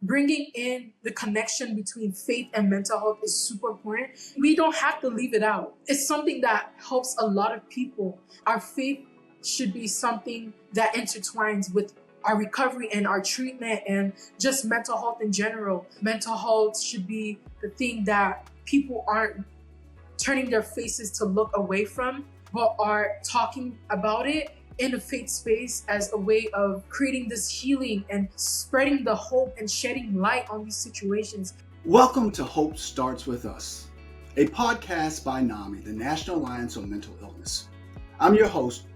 bringing in the connection between faith and mental health is super important. We don't have to leave it out. It's something that helps a lot of people. Our faith should be something that intertwines with our recovery and our treatment and just mental health in general. Mental health should be the thing that people aren't turning their faces to look away from, but are talking about it in a faith space as a way of creating this healing and spreading the hope and shedding light on these situations. Welcome to Hope Starts With Us, a podcast by NAMI, the National Alliance on Mental Illness. I'm your host,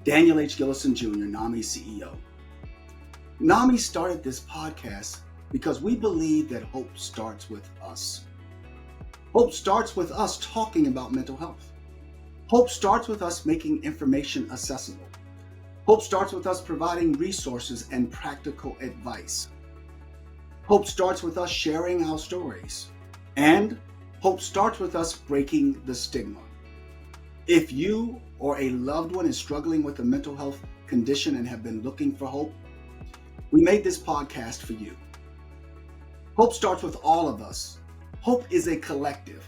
Daniel H. Gillison Jr., NAMI CEO. NAMI started this podcast because we believe that hope starts with us. Hope starts with us talking about mental health. Hope starts with us making information accessible. Hope starts with us providing resources and practical advice. Hope starts with us sharing our stories. And hope starts with us breaking the stigma. If you or a loved one is struggling with a mental health condition and have been looking for hope, we made this podcast for you. Hope starts with all of us. Hope is a collective.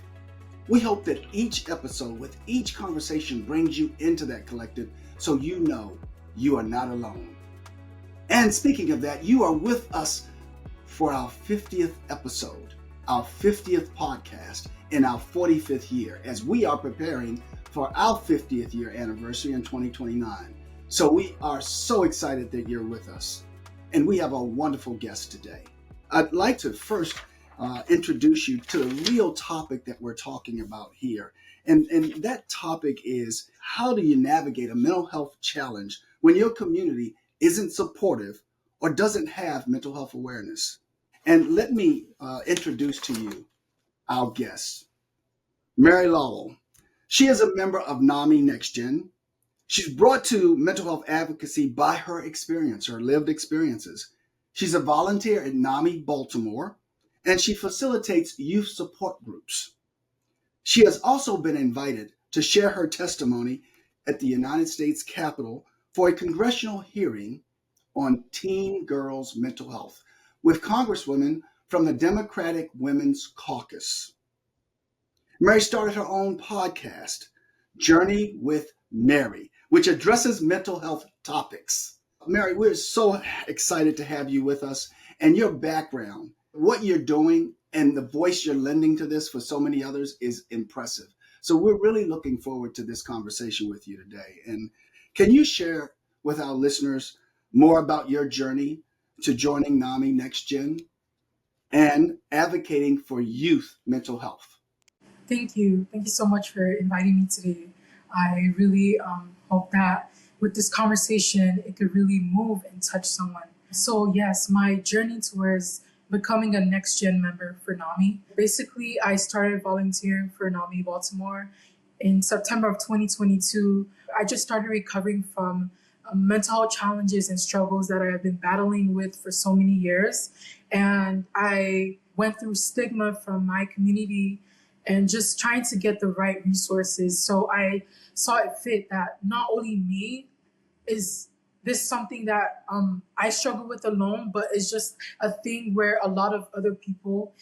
We hope that each episode with each conversation brings you into that collective so you know you are not alone. And speaking of that, you are with us for our 50th episode, our 50th podcast in our 45th year as we are preparing for our 50th year anniversary in 2029. So we are so excited that you're with us. And we have a wonderful guest today. I'd like to first introduce you to the real topic that we're talking about here. And that topic is, how do you navigate a mental health challenge when your community isn't supportive or doesn't have mental health awareness? And let me introduce to you our guest, Mary Lawal. She is a member of NAMI Next Gen. She's brought to mental health advocacy by her experience, her lived experiences. She's a volunteer at NAMI Baltimore, and she facilitates youth support groups. She has also been invited to share her testimony at the United States Capitol for a congressional hearing on teen girls' mental health with congresswomen from the Democratic Women's Caucus. Mary started her own podcast, Journey with Mary, which addresses mental health topics. Mary, we're so excited to have you with us, and your background, what you're doing, and the voice you're lending to this for so many others is impressive. So we're really looking forward to this conversation with you today. And can you share with our listeners more about your journey to joining NAMI Next Gen and advocating for youth mental health? Thank you. Thank you so much for inviting me today. I really hope that with this conversation, it could really move and touch someone. So yes, my journey towards becoming a Next Gen member for NAMI. Basically, I started volunteering for NAMI Baltimore in September of 2022. I just started recovering from mental health challenges and struggles that I have been battling with for so many years. And I went through stigma from my community and just trying to get the right resources. So I saw it fit that not only me is this something that I struggle with alone, but it's just a thing where a lot of other people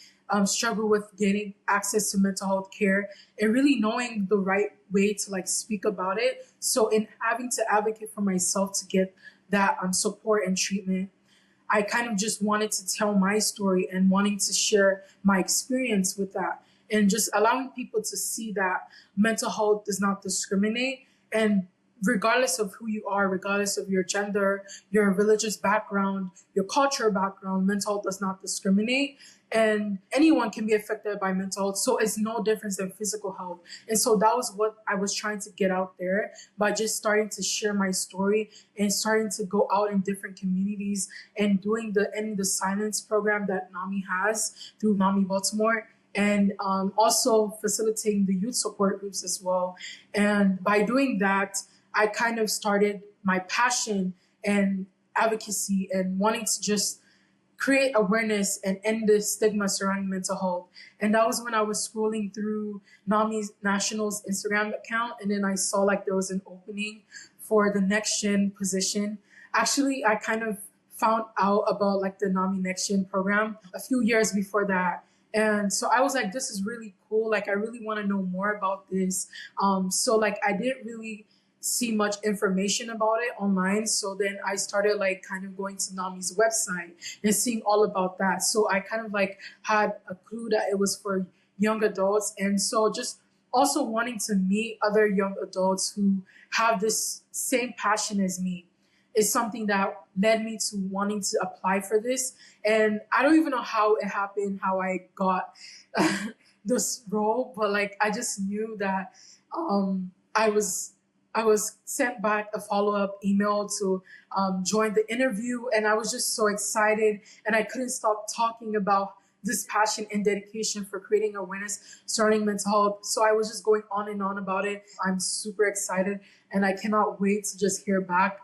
struggle with getting access to mental health care and really knowing the right way to speak about it. So in having to advocate for myself to get that support and treatment, I kind of just wanted to tell my story and wanting to share my experience with that and just allowing people to see that mental health does not discriminate. And regardless of who you are, regardless of your gender, your religious background, your cultural background, mental health does not discriminate. And anyone can be affected by mental health. So it's no difference than physical health. And so that was what I was trying to get out there by just starting to share my story and starting to go out in different communities and doing the Ending the Silence program that NAMI has through NAMI Baltimore. And also facilitating the youth support groups as well. And by doing that, I kind of started my passion and advocacy and wanting to just create awareness and end the stigma surrounding mental health. And that was when I was scrolling through NAMI National's Instagram account, and then I saw there was an opening for the Next Gen position. Actually, I kind of found out about like the NAMI Next Gen program a few years before that. And so I was like, this is really cool. Like, I really want to know more about this. So like, I didn't really see much information about it online. So then I started like kind of going to NAMI's website and seeing all about that. So I kind of like had a clue that it was for young adults. And so just also wanting to meet other young adults who have this same passion as me is something that led me to wanting to apply for this. And I don't even know how it happened, how I got this role, but like I just knew that um, I was I was sent back a follow-up email to join the interview, and I was just so excited, and I couldn't stop talking about this passion and dedication for creating awareness surrounding mental health. So I was just going on and on about it. I'm super excited, and I cannot wait to just hear back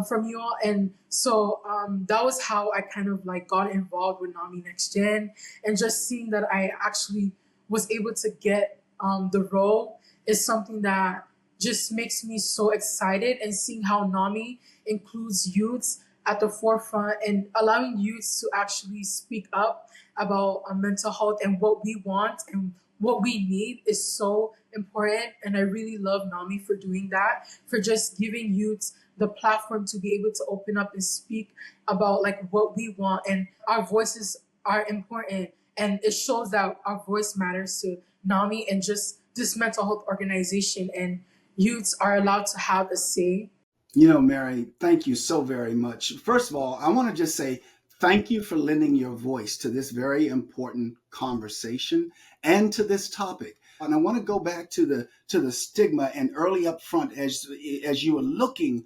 from you all. And so that was how I kind of like got involved with NAMI Next Gen, and just seeing that I actually was able to get the role is something that just makes me so excited, and seeing how NAMI includes youths at the forefront and allowing youths to actually speak up about mental health and what we want and what we need is so important. And I really love NAMI for doing that, for just giving youths the platform to be able to open up and speak about like what we want, and our voices are important, and it shows that our voice matters to NAMI and just this mental health organization, and youths are allowed to have a say. You know, Mary, thank you so very much. First of all, I want to just say thank you for lending your voice to this very important conversation and to this topic. And I want to go back to the stigma and early up front as you were looking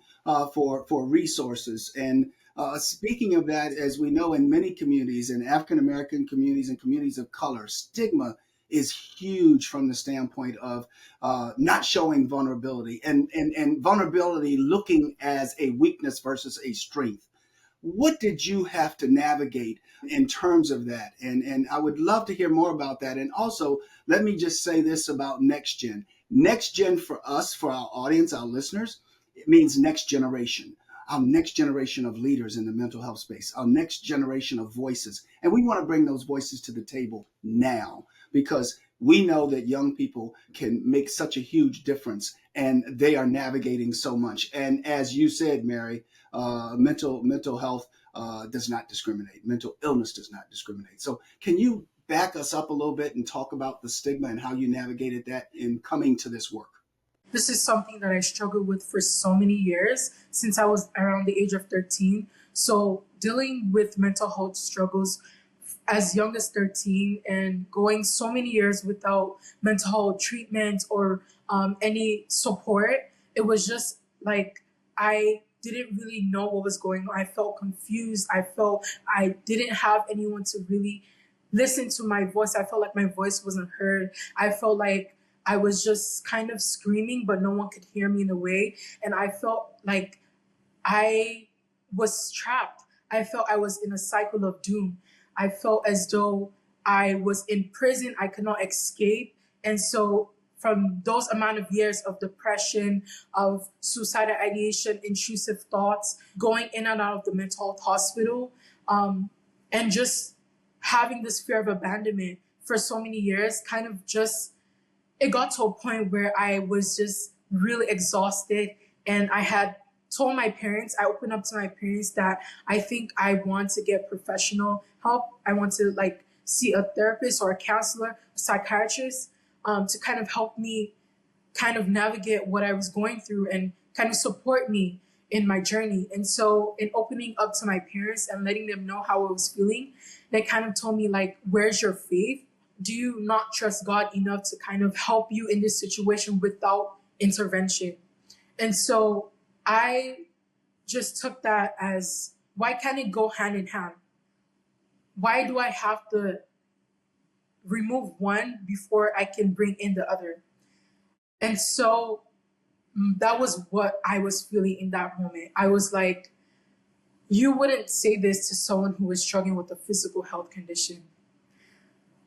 for resources. And speaking of that, as we know in many communities, in African American communities and communities of color, stigma is huge from the standpoint of not showing vulnerability and vulnerability looking as a weakness versus a strength. What did you have to navigate in terms of that? And I would love to hear more about that. And also, let me just say this about Next Gen. Next Gen for us, for our audience, our listeners, it means next generation. Our next generation of leaders in the mental health space, our next generation of voices. And we want to bring those voices to the table now, because we know that young people can make such a huge difference, and they are navigating so much. And as you said, Mary, mental health does not discriminate. Mental illness does not discriminate. So can you back us up a little bit and talk about the stigma and how you navigated that in coming to this work? This is something that I struggled with for so many years since I was around the age of 13. So dealing with mental health struggles as young as 13 and going so many years without mental health treatment or any support, it was just like I didn't really know what was going on. I felt confused. I felt I didn't have anyone to really listen to my voice. I felt like my voice wasn't heard. I felt like I was just kind of screaming, but no one could hear me in a way. And I felt like I was trapped. I felt I was in a cycle of doom. I felt as though I was in prison. I could not escape. And so from those amount of years of depression, of suicidal ideation, intrusive thoughts, going in and out of the mental health hospital, and just having this fear of abandonment for so many years, kind of just, it got to a point where I was just really exhausted, and I had told my parents, I opened up to my parents that I think I want to get professional help. I want to like see a therapist or a counselor, a psychiatrist, to kind of help me kind of navigate what I was going through and kind of support me in my journey. And so in opening up to my parents and letting them know how I was feeling, they kind of told me like, where's your faith? Do you not trust God enough to kind of help you in this situation without intervention? And so I just took that as, why can't it go hand in hand? Why do I have to remove one before I can bring in the other? And so that was what I was feeling in that moment. I was like, you wouldn't say this to someone who is struggling with a physical health condition.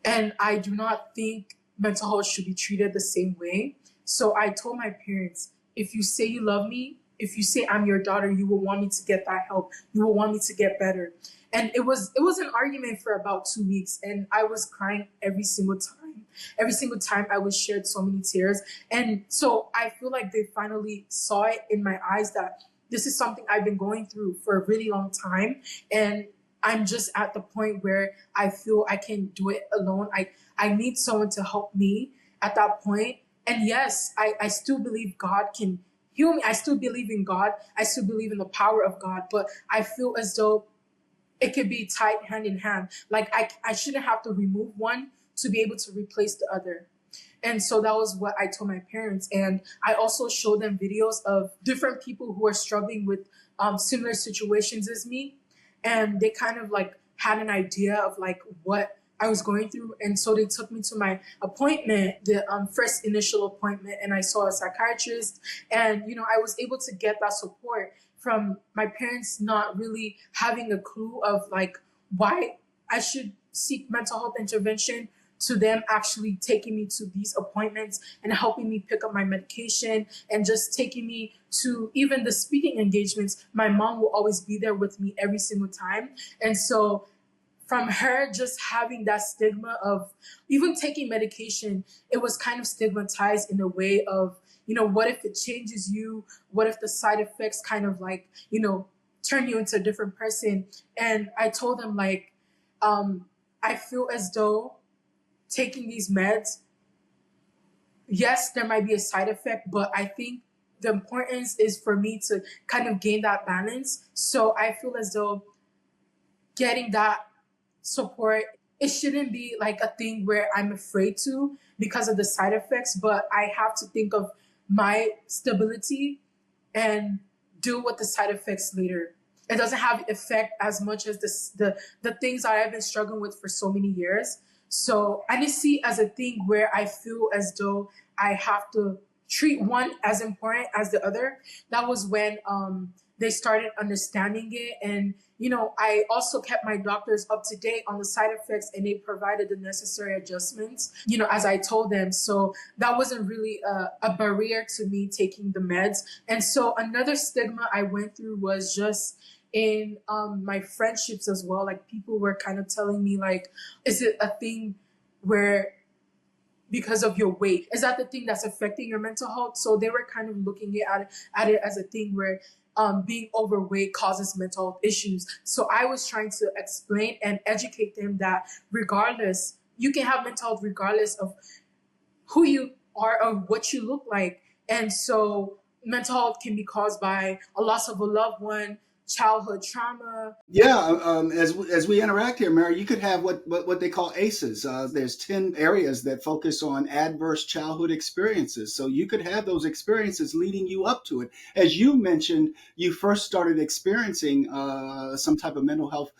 And I do not think mental health should be treated the same way. So I told my parents, if you say you love me, if you say I'm your daughter, you will want me to get that help. You will want me to get better. And it was an argument for about 2 weeks, and I was crying every single time. Every single time I was shed so many tears. And so I feel like they finally saw it in my eyes that this is something I've been going through for a really long time. And I'm just at the point where I feel I can't do it alone. I need someone to help me at that point. And yes, I still believe God can heal me. I still believe in God. I still believe in the power of God. But I feel as though it could be tied hand in hand. Like I shouldn't have to remove one to be able to replace the other. And so that was what I told my parents. And I also showed them videos of different people who are struggling with similar situations as me. And they kind of like had an idea of like what I was going through. And so they took me to my appointment, the first initial appointment, and I saw a psychiatrist. And, I was able to get that support from my parents not really having a clue of like why I should seek mental health intervention, to them actually taking me to these appointments and helping me pick up my medication and just taking me to even the speaking engagements. My mom will always be there with me every single time. And so from her just having that stigma of even taking medication, it was kind of stigmatized in a way of, what if it changes you? What if the side effects kind of like, turn you into a different person? And I told them like, I feel as though taking these meds, yes, there might be a side effect, but I think the importance is for me to kind of gain that balance. So I feel as though getting that support, it shouldn't be like a thing where I'm afraid to because of the side effects, but I have to think of my stability and deal with the side effects later. It doesn't have effect as much as the things that I've been struggling with for so many years. So I didn't see it as a thing where I feel as though I have to treat one as important as the other. That was when they started understanding it. And, I also kept my doctors up to date on the side effects, and they provided the necessary adjustments, as I told them. So that wasn't really a barrier to me taking the meds. And so another stigma I went through was just in my friendships as well. Like people were kind of telling me like, is it a thing where because of your weight, is that the thing that's affecting your mental health? So they were kind of looking at it as a thing where being overweight causes mental health issues. So I was trying to explain and educate them that regardless, you can have mental health regardless of who you are or what you look like. And so mental health can be caused by a loss of a loved one, childhood trauma. Yeah, as we interact here, Mary, you could have what they call ACEs. There's 10 areas that focus on adverse childhood experiences. So you could have those experiences leading you up to it. As you mentioned, you first started experiencing some type of mental health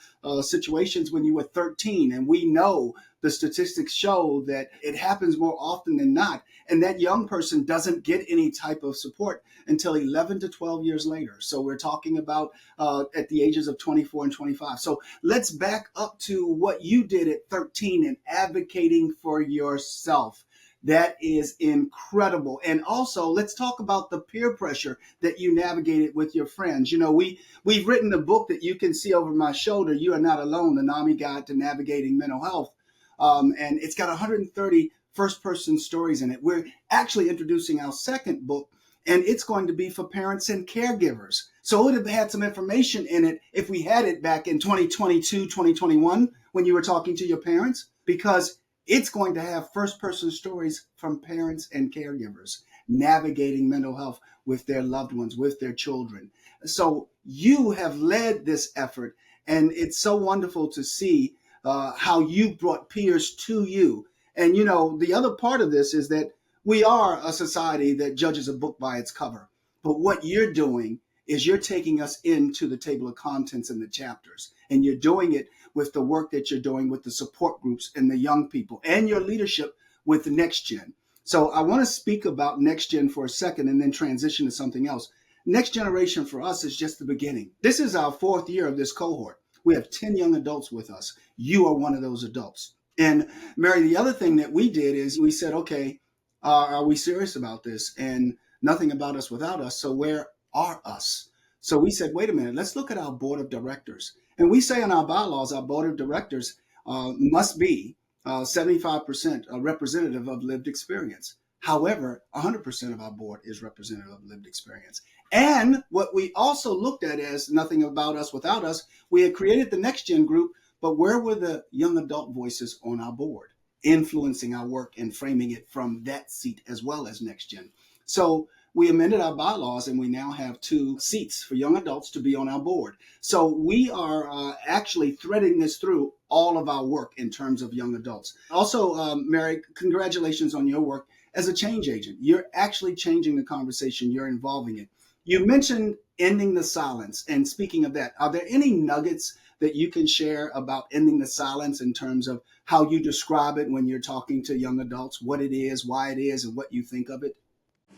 situations when you were 13. And we know the statistics show that it happens more often than not. And that young person doesn't get any type of support until 11 to 12 years later. So we're talking about at the ages of 24 and 25. So let's back up to what you did at 13 and advocating for yourself. That is incredible. And also, let's talk about the peer pressure that you navigated with your friends. We've written a book that you can see over my shoulder, You Are Not Alone, the NAMI Guide to Navigating Mental Health. And it's got 130 first-person stories in it. We're actually introducing our second book, and it's going to be for parents and caregivers. So it would have had some information in it if we had it back in 2022, 2021, when you were talking to your parents, because it's going to have first-person stories from parents and caregivers navigating mental health with their loved ones, with their children. So you have led this effort, and it's so wonderful to see how you brought peers to you. And, the other part of this is that we are a society that judges a book by its cover. But what you're doing is you're taking us into the table of contents and the chapters. And you're doing it with the work that you're doing with the support groups and the young people and your leadership with the Next Gen. So I want to speak about Next Gen for a second and then transition to something else. Next Generation for us is just the beginning. This is our 4th year of this cohort. We have 10 young adults with us. You are one of those adults. And Mary, the other thing that we did is we said, okay, are we serious about this? And nothing about us without us. So where are us. So we said, wait a minute, let's look at our board of directors. And we say in our bylaws, our board of directors must be 75% representative of lived experience. However, 100% of our board is representative of lived experience. And what we also looked at as nothing about us without us, we had created the Next Gen group, but where were the young adult voices on our board, influencing our work and framing it from that seat as well as Next Gen? So we amended our bylaws and we now have 2 seats for young adults to be on our board. So we are actually threading this through all of our work in terms of young adults. Also, Mary, congratulations on your work as a change agent. You're actually changing the conversation. You're involving it. You mentioned ending the silence. And speaking of that, are there any nuggets that you can share about ending the silence in terms of how you describe it when you're talking to young adults, what it is, why it is, and what you think of it?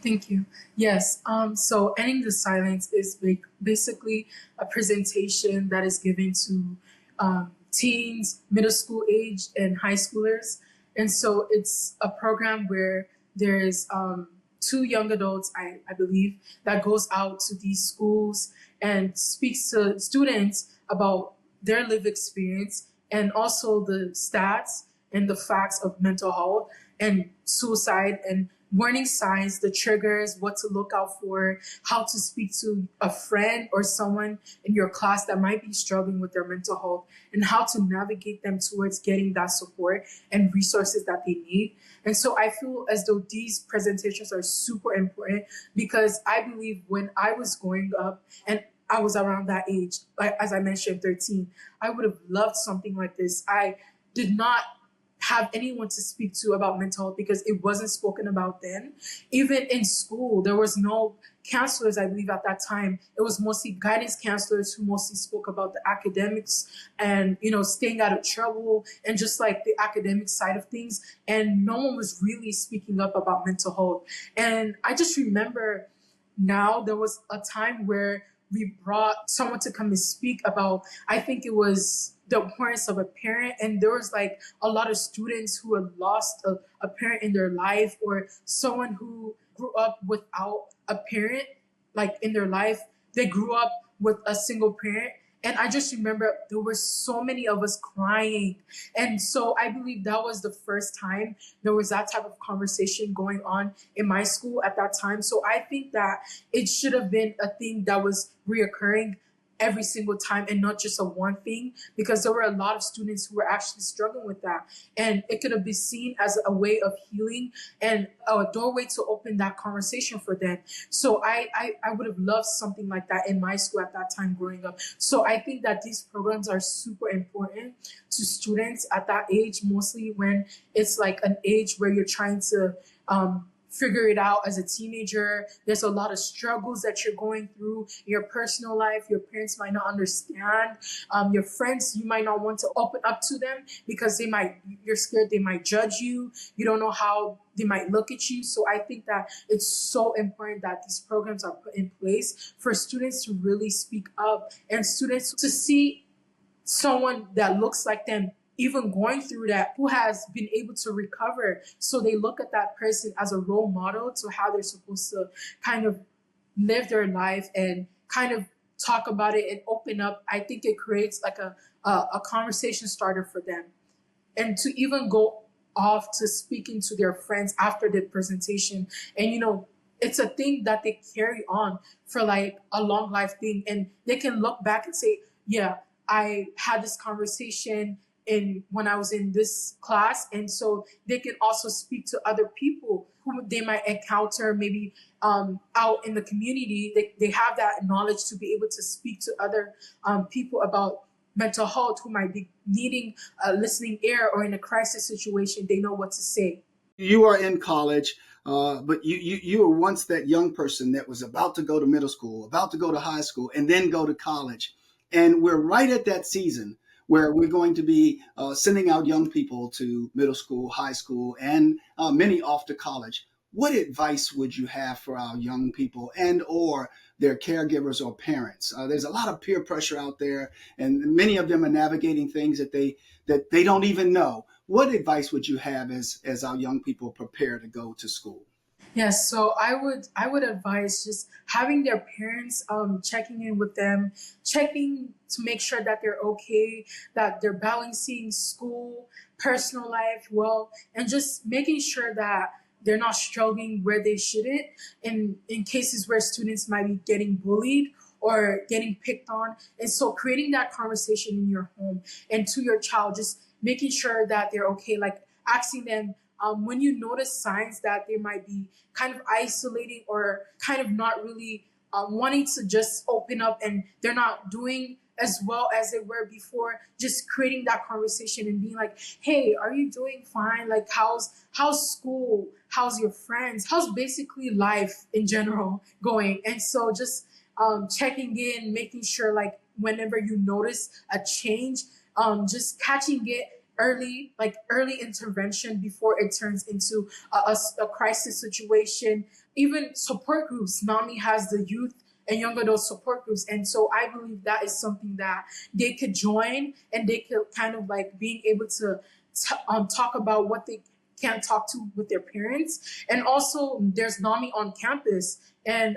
Thank you. Yes. So ending the silence is basically a presentation that is given to teens, middle school age, and high schoolers. And so it's a program where there's 2 young adults, I believe, that goes out to these schools and speaks to students about their lived experience and also the stats and the facts of mental health and suicide and warning signs, the triggers, what to look out for, how to speak to a friend or someone in your class that might be struggling with their mental health, and how to navigate them towards getting that support and resources that they need. And so I feel as though these presentations are super important because I believe when I was growing up and I was around that age, like as I mentioned, 13, I would have loved something like this. I did not have anyone to speak to about mental health because it wasn't spoken about then. Even in school, there was no counselors, I believe, at that time. It was mostly guidance counselors who mostly spoke about the academics and, staying out of trouble and just like the academic side of things. And no one was really speaking up about mental health. And I just remember now there was a time where we brought someone to come and speak about, I think it was the importance of a parent. And there was like a lot of students who had lost a parent in their life, or someone who grew up without a parent, like in their life. They grew up with a single parent. And I just remember there were so many of us crying. And so I believe that was the first time there was that type of conversation going on in my school at that time. So I think that it should have been a thing that was reoccurring every single time and not just a one thing, because there were a lot of students who were actually struggling with that. And it could have been seen as a way of healing and a doorway to open that conversation for them. So I would have loved something like that in my school at that time growing up. So I think that these programs are super important to students at that age, mostly when it's like an age where you're trying to figure it out as a teenager. There's a lot of struggles that you're going through in your personal life. Your parents might not understand. Your friends, you might not want to open up to them because you're scared they might judge you. You don't know how they might look at you. So I think that it's so important that these programs are put in place for students to really speak up and students to see someone that looks like them even going through that, who has been able to recover. So they look at that person as a role model to how they're supposed to kind of live their life and kind of talk about it and open up. I think it creates like a conversation starter for them. And to even go off to speaking to their friends after the presentation. And it's a thing that they carry on for like a long life thing. And they can look back and say, yeah, I had this conversation when I was in this class. And so they can also speak to other people who they might encounter maybe out in the community. They have that knowledge to be able to speak to other people about mental health who might be needing a listening ear, or in a crisis situation, they know what to say. You are in college, but you were once that young person that was about to go to middle school, about to go to high school, and then go to college. And we're right at that season where we're going to be sending out young people to middle school, high school, and many off to college. What advice would you have for our young people and or their caregivers or parents? There's a lot of peer pressure out there, and many of them are navigating things that they don't even know. What advice would you have as our young people prepare to go to school? Yes, so I would advise just having their parents checking in with them, checking to make sure that they're okay, that they're balancing school, personal life well, and just making sure that they're not struggling where they shouldn't in cases where students might be getting bullied or getting picked on. And so creating that conversation in your home and to your child, just making sure that they're okay, like asking them when you notice signs that they might be kind of isolating or kind of not really wanting to just open up and they're not doing as well as they were before, just creating that conversation and being like, hey, are you doing fine? Like how's school, how's your friends, how's basically life in general going? And so just checking in, making sure like whenever you notice a change, just catching it early, like early intervention before it turns into a crisis situation. Even support groups, NAMI has the youth and young adult support groups. And so I believe that is something that they could join and they could kind of like being able to talk about what they can't talk to with their parents. And also there's NAMI on campus. And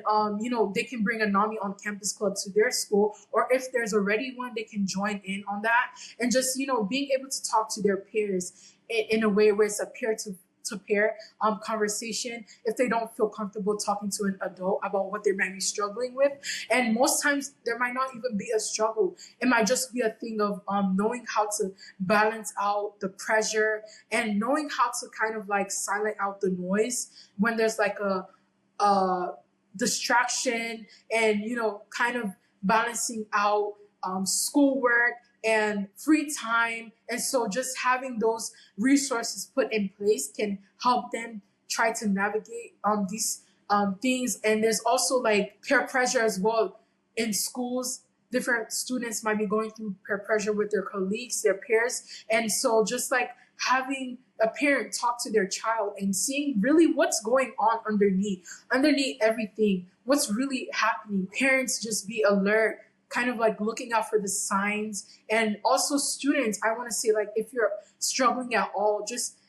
they can bring a NAMI on campus club to their school, or if there's already one, they can join in on that. And just being able to talk to their peers in a way where it's a peer to peer conversation if they don't feel comfortable talking to an adult about what they might be struggling with. And most times there might not even be a struggle. It might just be a thing of knowing how to balance out the pressure and knowing how to kind of like silent out the noise when there's like a distraction, and kind of balancing out schoolwork and free time. And so just having those resources put in place can help them try to navigate these things. And there's also like peer pressure as well in schools. Different students might be going through peer pressure with their colleagues, their peers. And so just like having a parent talk to their child and seeing really what's going on underneath everything, what's really happening. Parents just be alert, kind of like looking out for the signs. And also students, I want to say, like, if you're struggling at all, just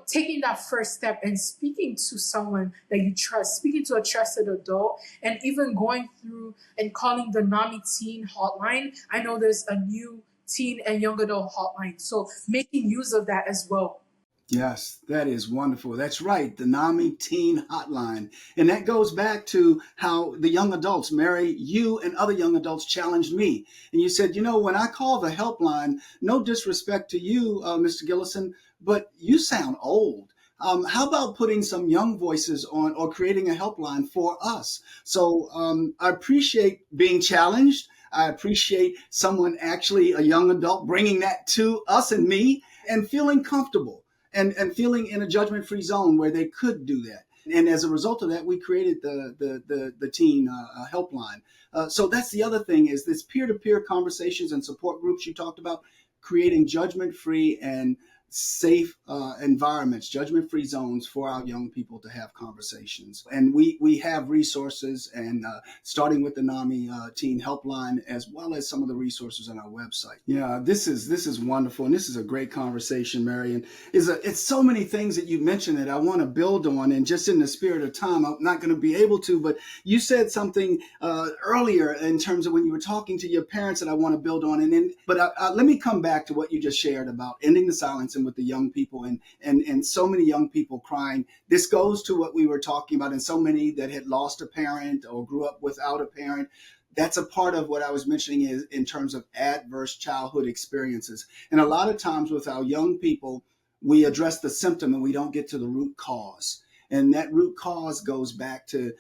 taking that first step and speaking to someone that you trust, speaking to a trusted adult, and even going through and calling the NAMI Teen Hotline. I know there's a new teen and young adult hotline, so making use of that as well. Yes, that is wonderful. That's right, the NAMI Teen Hotline. And that goes back to how the young adults, Mary, you and other young adults challenged me. And you said, when I call the helpline, no disrespect to you, Mr. Gillison, but you sound old. How about putting some young voices on or creating a helpline for us? So I appreciate being challenged. I appreciate someone, actually a young adult, bringing that to us and me and feeling comfortable and feeling in a judgment-free zone where they could do that. And as a result of that, we created the teen helpline. So that's the other thing, is this peer-to-peer conversations and support groups you talked about, creating judgment-free and safe environments, judgment-free zones for our young people to have conversations. And we have resources, and starting with the NAMI Teen Helpline, as well as some of the resources on our website. Yeah, this is wonderful, and this is a great conversation, Marion. It's so many things that you mentioned that I want to build on, and just in the spirit of time, I'm not going to be able to, but you said something earlier in terms of when you were talking to your parents that I want to build on. But let me come back to what you just shared about ending the silence and with the young people and so many young people crying. This goes to what we were talking about, and so many that had lost a parent or grew up without a parent. That's a part of what I was mentioning, is in terms of adverse childhood experiences. And a lot of times with our young people, we address the symptom and we don't get to the root cause. And that root cause goes back to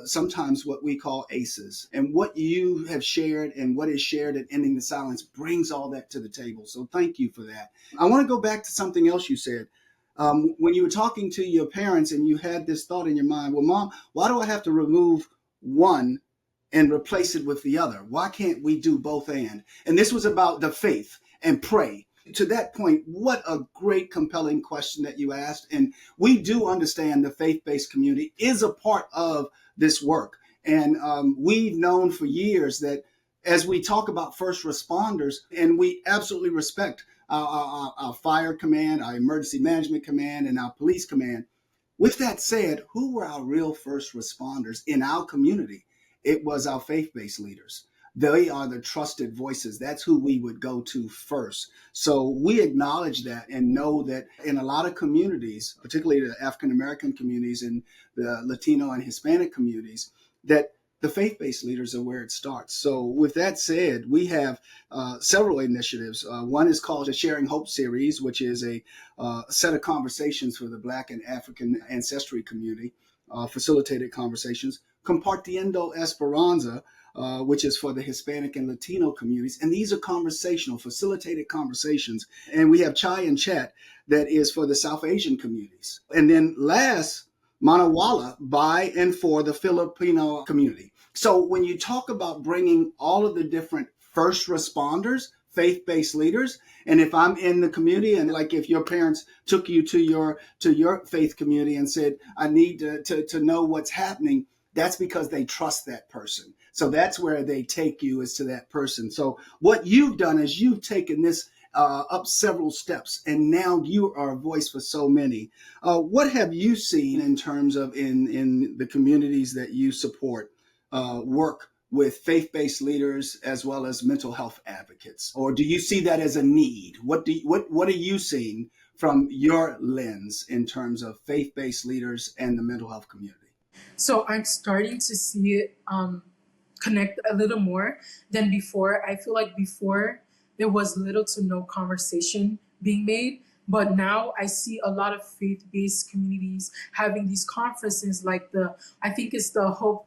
sometimes what we call ACEs. And what you have shared and what is shared at Ending the Silence brings all that to the table. So thank you for that. I want to go back to something else you said. When you were talking to your parents and you had this thought in your mind, well, Mom, why do I have to remove one and replace it with the other? Why can't we do both and? And this was about the faith and pray. To that point, what a great, compelling question that you asked. And we do understand the faith-based community is a part of this work. And we've known for years that as we talk about first responders, and we absolutely respect our fire command, our emergency management command, and our police command, With that said, who were our real first responders in our community? It was our faith based leaders. They are the trusted voices. That's who we would go to first. So we acknowledge that and know that in a lot of communities, particularly the African American communities and the Latino and Hispanic communities, that the faith based leaders are where it starts. So, with that said, we have several initiatives. One is called the Sharing Hope Series, which is a set of conversations for the Black and African ancestry community, facilitated conversations. Compartiendo Esperanza, which is for the Hispanic and Latino communities. And these are conversational, facilitated conversations. And we have Chai and Chat that is for the South Asian communities. And then last, Manawala by and for the Filipino community. So when you talk about bringing all of the different first responders, faith-based leaders, and if I'm in the community and like if your parents took you to your faith community and said, I need to know what's happening, that's because they trust that person. So that's where they take you, is to that person. So what you've done is you've taken this up several steps, and now you are a voice for so many. What have you seen in terms of in the communities that you support work with faith-based leaders as well as mental health advocates, or do you see that as a need? What are you seeing from your lens in terms of faith-based leaders and the mental health community? So I'm starting to see it connect a little more than before. I feel like before there was little to no conversation being made, but now I see a lot of faith-based communities having these conferences, like I think it's the Hope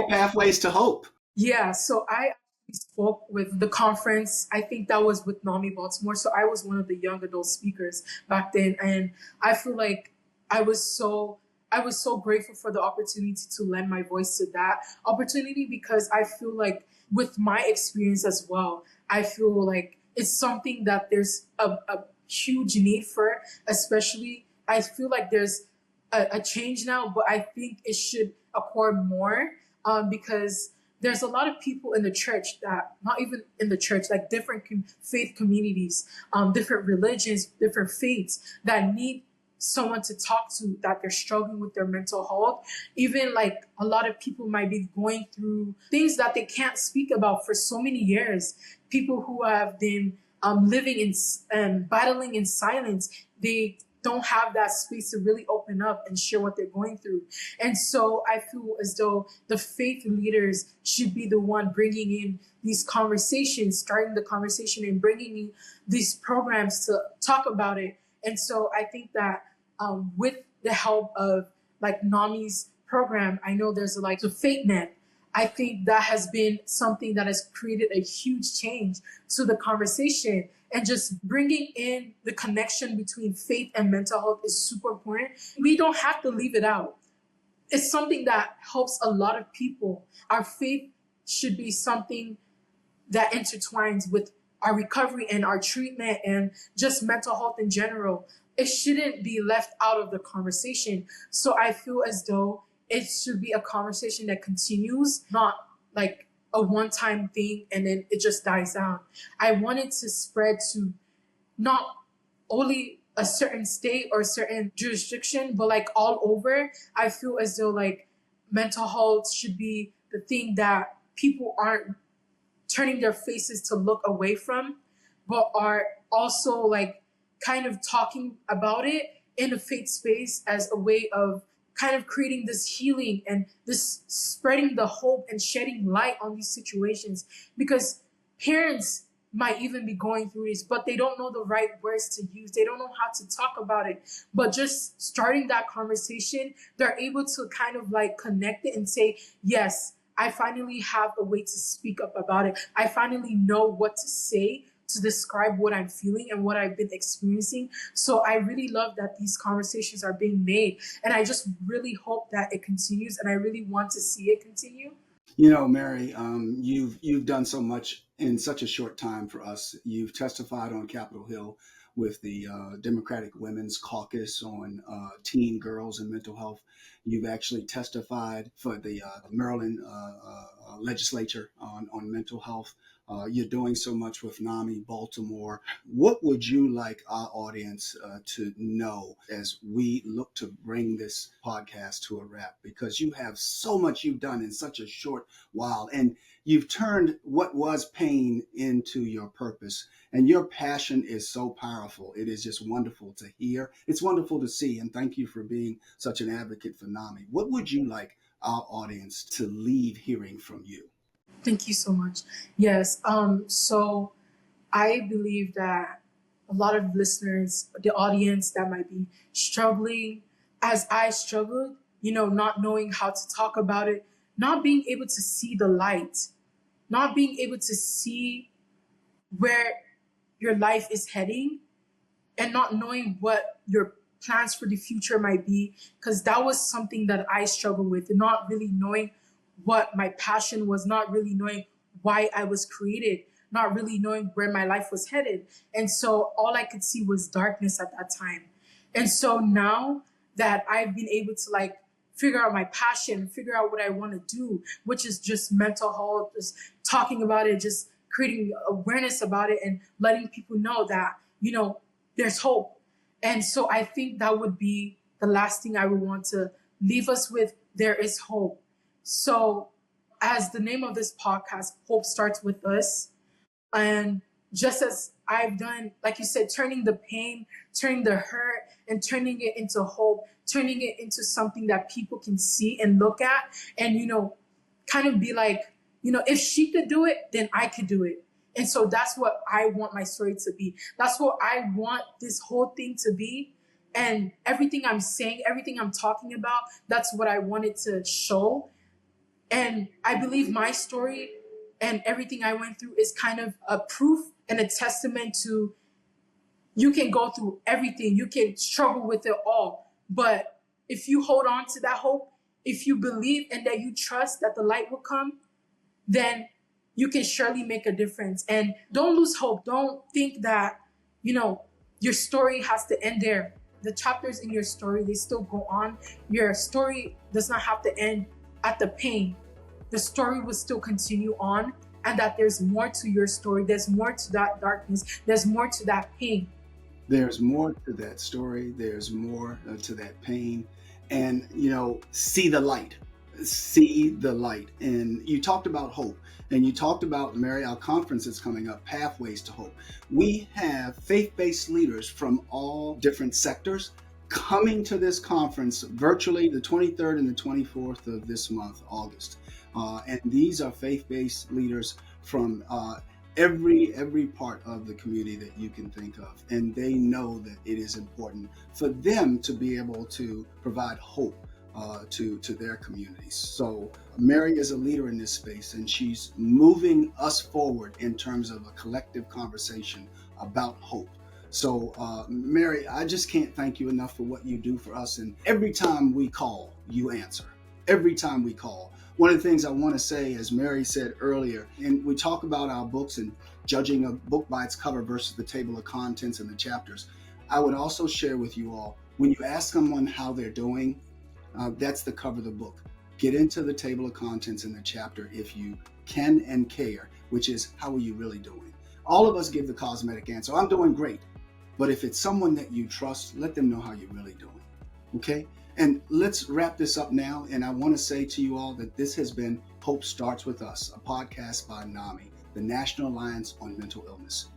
Pathways to Hope. Yeah, so I actually spoke with the conference. I think that was with NAMI Baltimore. So I was one of the young adult speakers back then, and I feel like I was so I was so grateful for the opportunity to lend my voice to that opportunity, because I feel like with my experience as well, I feel like it's something that there's a huge need for, especially I feel like there's a change now, but I think it should occur more because there's a lot of people in the church that, not even in the church, like different faith communities, different religions, different faiths that need someone to talk to, that they're struggling with their mental health. Even like a lot of people might be going through things that they can't speak about for so many years. People who have been living in and battling in silence, they don't have that space to really open up and share what they're going through. And so I feel as though the faith leaders should be the one bringing in these conversations, starting the conversation and bringing in these programs to talk about it. And so I think that with the help of like NAMI's program, I know there's like the Faith Net. I think that has been something that has created a huge change to the conversation, and just bringing in the connection between faith and mental health is super important. We don't have to leave it out. It's something that helps a lot of people. Our faith should be something that intertwines with our recovery and our treatment and just mental health in general. It shouldn't be left out of the conversation. So I feel as though it should be a conversation that continues, not like a one-time thing and then it just dies down. I want it to spread to not only a certain state or a certain jurisdiction, but like all over. I feel as though like mental health should be the thing that people aren't turning their faces to look away from, but are also like kind of talking about it in a faith space as a way of kind of creating this healing and this spreading the hope and shedding light on these situations. Because parents might even be going through this, but they don't know the right words to use. They don't know how to talk about it. But just starting that conversation, they're able to kind of like connect it and say, yes, I finally have a way to speak up about it. I finally know what to say to describe what I'm feeling and what I've been experiencing. So I really love that these conversations are being made. And I just really hope that it continues. And I really want to see it continue. You know, Mary, you've done so much in such a short time for us. You've testified on Capitol Hill with the Democratic Women's Caucus on teen girls and mental health. You've actually testified for the Maryland legislature on mental health. You're doing so much with NAMI Baltimore. What would you like our audience to know as we look to bring this podcast to a wrap? Because you have so much you've done in such a short while, and you've turned what was pain into your purpose. And your passion is so powerful. It is just wonderful to hear. It's wonderful to see. And thank you for being such an advocate for NAMI. What would you like our audience to leave hearing from you? Thank you so much. Yes. So I believe that a lot of listeners, the audience that might be struggling as I struggled, not knowing how to talk about it, not being able to see the light, not being able to see where your life is heading, and not knowing what your plans for the future might be, because that was something that I struggled with, not really knowing what my passion was, not really knowing why I was created, not really knowing where my life was headed. And so all I could see was darkness at that time. And so now that I've been able to figure out my passion, figure out what I want to do, which is just mental health, just talking about it, just creating awareness about it and letting people know that, there's hope. And so I think that would be the last thing I would want to leave us with. There is hope. So as the name of this podcast, Hope Starts With Us. And just as I've done, like you said, turning the pain, turning the hurt, and turning it into hope, turning it into something that people can see and look at and, kind of be like, if she could do it, then I could do it. And so that's what I want my story to be. That's what I want this whole thing to be. And everything I'm saying, everything I'm talking about, that's what I wanted to show. And I believe my story and everything I went through is kind of a proof and a testament to you can go through everything. You can struggle with it all. But if you hold on to that hope, if you believe and that you trust that the light will come, then you can surely make a difference. And don't lose hope. Don't think that, your story has to end there. The chapters in your story, they still go on. Your story does not have to end at the pain. The story will still continue on, and that there's more to your story. There's more to that darkness. There's more to that pain. There's more to that story. There's more to that pain. And, see the light. See the light. And you talked about hope. And you talked about, Mary, our conference is coming up, Pathways to Hope. We have faith-based leaders from all different sectors coming to this conference virtually the 23rd and the 24th of this month, August. And these are faith-based leaders from every part of the community that you can think of. And they know that it is important for them to be able to provide hope to their communities. So Mary is a leader in this space, and she's moving us forward in terms of a collective conversation about hope. So Mary, I just can't thank you enough for what you do for us. And every time we call, you answer. Every time we call. One of the things I want to say, as Mary said earlier, and we talk about our books and judging a book by its cover versus the table of contents and the chapters, I would also share with you all, when you ask someone how they're doing, that's the cover of the book. Get into the table of contents in the chapter if you can and care, which is, how are you really doing? All of us give the cosmetic answer, I'm doing great. But if it's someone that you trust, let them know how you're really doing. Okay? And let's wrap this up now. And I want to say to you all that this has been Hope Starts With Us, a podcast by NAMI, the National Alliance on Mental Illness.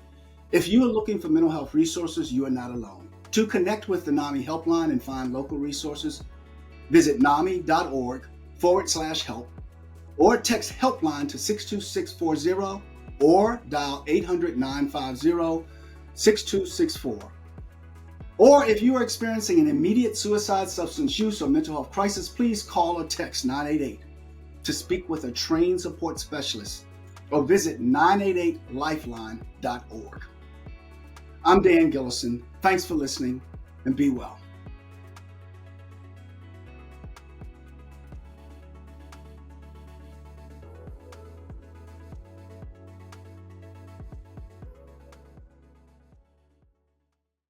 If you are looking for mental health resources, you are not alone. To connect with the NAMI HelpLine and find local resources, visit nami.org/help, or text HelpLine to 62640 or dial 800-950-6264. Or if you are experiencing an immediate suicide, substance use, or mental health crisis, please call or text 988 to speak with a trained support specialist, or visit 988lifeline.org. I'm Dan Gillison. Thanks for listening, and be well.